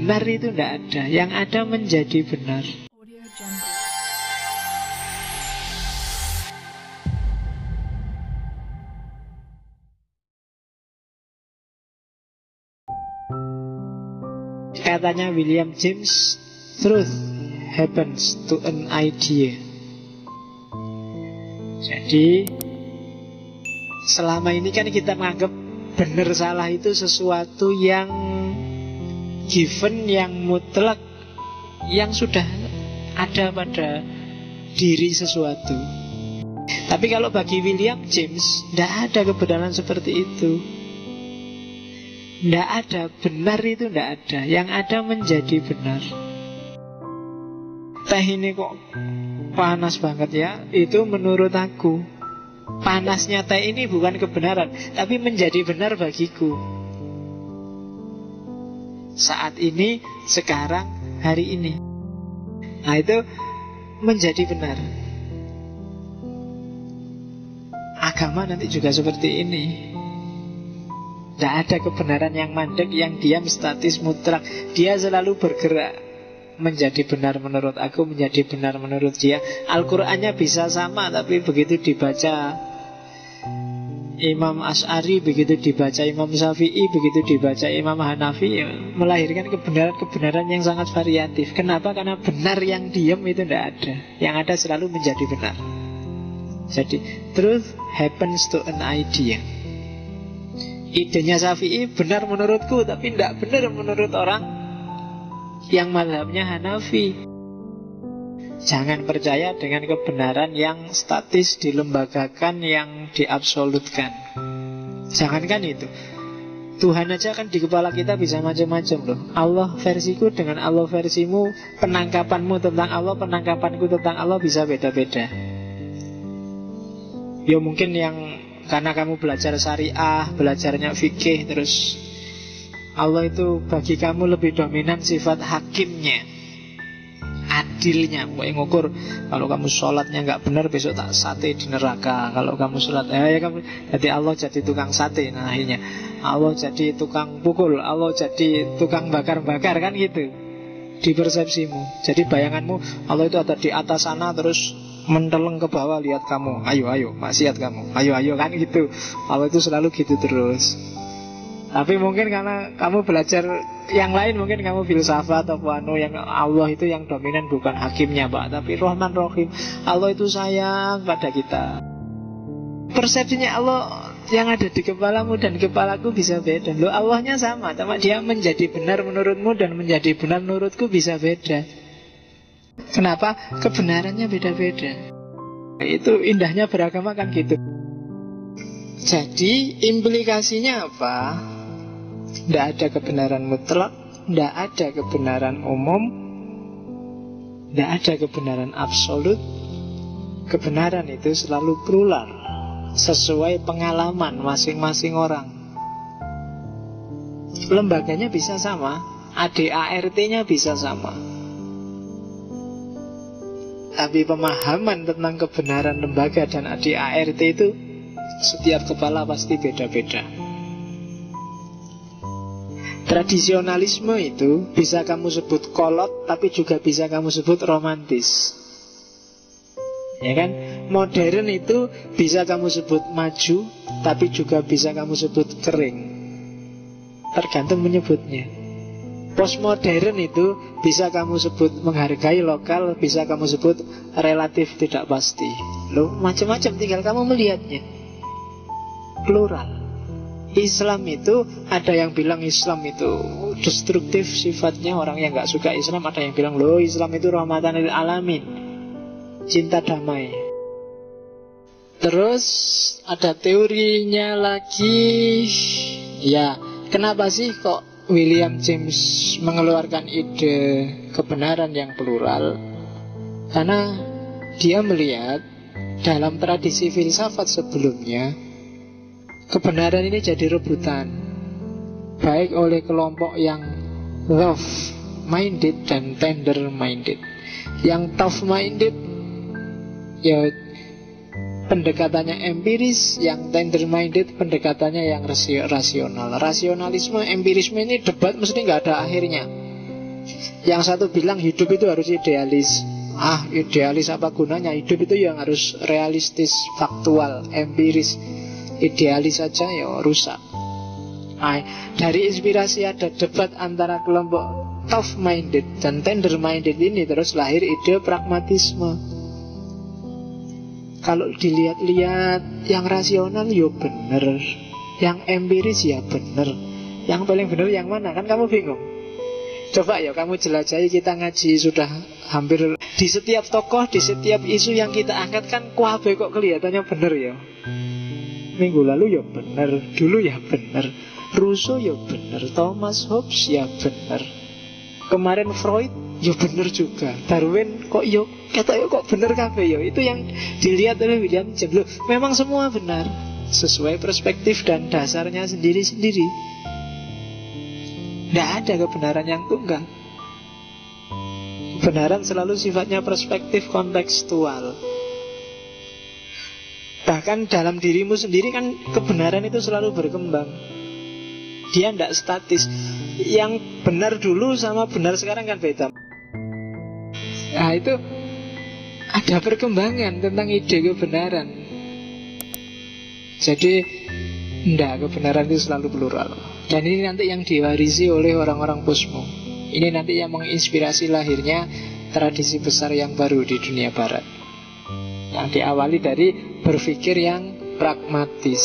benar itu tidak ada. Yang ada menjadi benar. Katanya William James, truth happens to an idea. Jadi selama ini kan kita menganggap benar salah itu sesuatu yang given, yang mutlak, yang sudah ada pada diri sesuatu. Tapi kalau bagi William James, tidak ada kebenaran seperti itu. Tidak ada, benar itu tidak ada. Yang ada menjadi benar. Teh ini kok panas banget ya. Itu menurut aku, panasnya teh ini bukan kebenaran, tapi menjadi benar bagiku. Saat ini, sekarang, hari ini. Nah itu menjadi benar. Agama nanti juga seperti ini. Tidak ada kebenaran yang mandek, yang diam, statis, mutlak. Dia selalu bergerak. Menjadi benar menurut aku, menjadi benar menurut dia. Al-Qur'annya bisa sama, tapi begitu dibaca Imam Asy'ari, begitu dibaca Imam Syafi'i, begitu dibaca Imam Hanafi, melahirkan kebenaran-kebenaran yang sangat variatif. Kenapa? Karena benar yang diam itu tidak ada. Yang ada selalu menjadi benar. Jadi truth happens to an idea. Idenya Syafi'i benar menurutku, tapi tidak benar menurut orang yang mazhabnya Hanafi. Jangan percaya dengan kebenaran yang statis, dilembagakan, yang diabsolutkan. Jangankan itu, Tuhan aja kan di kepala kita bisa macam-macam loh. Allah versiku dengan Allah versimu, penangkapanmu tentang Allah, penangkapanku tentang Allah bisa beda-beda. Ya mungkin yang karena kamu belajar syariah, belajarnya fikih, terus Allah itu bagi kamu lebih dominan sifat hakimnya, adilnya. Pokoknya ngukur, kalau kamu sholatnya nggak benar, besok tak sate di neraka. Kalau kamu sholat, ya kamu, jadi Allah jadi tukang sate. Nah akhirnya Allah jadi tukang pukul, Allah jadi tukang bakar-bakar, kan gitu di persepsimu. Jadi bayanganmu Allah itu ada di atas sana, terus menteleng ke bawah, lihat kamu, ayo maksiat kamu, ayo kan gitu. Allah itu selalu gitu terus. Tapi mungkin karena kamu belajar yang lain, mungkin kamu filsafat atau yang Allah itu yang dominan bukan hakimnya Pak, tapi Rahman Rahim. Allah itu sayang pada kita. Persepsinya Allah yang ada di kepalamu dan kepalaku bisa beda. Loh, Allahnya sama, cuma dia menjadi benar menurutmu dan menjadi benar menurutku bisa beda. Kenapa? Kebenarannya beda-beda. Itu indahnya beragama kan gitu. Jadi implikasinya apa? Tidak ada kebenaran mutlak, tidak ada kebenaran umum, tidak ada kebenaran absolut. Kebenaran itu selalu plural, sesuai pengalaman masing-masing orang. Lembaganya bisa sama, ADART-nya bisa sama, tapi pemahaman tentang kebenaran lembaga dan ADART itu setiap kepala pasti beda-beda. Tradisionalisme itu bisa kamu sebut kolot, tapi juga bisa kamu sebut romantis. Ya kan? Modern itu bisa kamu sebut maju, tapi juga bisa kamu sebut kering. Tergantung menyebutnya. Postmodern itu bisa kamu sebut menghargai lokal, bisa kamu sebut relatif tidak pasti. Loh, macam-macam, tinggal kamu melihatnya. Plural. Islam itu ada yang bilang Islam itu destruktif sifatnya, orang yang gak suka Islam. Ada yang bilang loh, Islam itu rahmatan lil alamin, cinta damai. Terus ada teorinya lagi. Ya, kenapa sih kok William James mengeluarkan ide kebenaran yang plural? Karena dia melihat dalam tradisi filsafat sebelumnya, kebenaran ini jadi rebutan, baik oleh kelompok yang love minded dan tender minded. Yang tough minded ya pendekatannya empiris, yang tender minded pendekatannya yang rasional. Rasionalisme, empirisme ini debat mesti nggak ada akhirnya. Yang satu bilang hidup itu harus idealis. Idealis apa gunanya? Hidup itu yang harus realistis, faktual, empiris. Idealis saja ya rusak. Dari inspirasi ada debat antara kelompok tough minded dan tender minded ini, terus lahir ide pragmatisme. Kalau dilihat-lihat, yang rasional ya bener, yang empiris ya bener, yang paling bener yang mana? Kan kamu bingung. Coba ya kamu jelajahi, kita ngaji sudah hampir di setiap tokoh, di setiap isu yang kita angkat kan kuabe kok kelihatannya bener ya. Minggu lalu ya bener, dulu ya bener, Rousseau ya bener, Thomas Hobbes ya bener, kemarin Freud ya bener juga, Darwin kok yo kok bener kabeh yo. Itu yang dilihat oleh William James. Loh, memang semua benar sesuai perspektif dan dasarnya sendiri-sendiri. Tidak ada kebenaran yang tunggal. Kebenaran selalu sifatnya perspektif kontekstual. Bahkan dalam dirimu sendiri kan kebenaran itu selalu berkembang. Dia tidak statis. Yang benar dulu sama benar sekarang kan beda. Nah itu ada perkembangan tentang ide kebenaran. Jadi tidak, kebenaran itu selalu plural. Dan ini nanti yang diwarisi oleh orang-orang posmo. Ini nanti yang menginspirasi lahirnya tradisi besar yang baru di dunia barat, yang diawali dari berpikir yang pragmatis.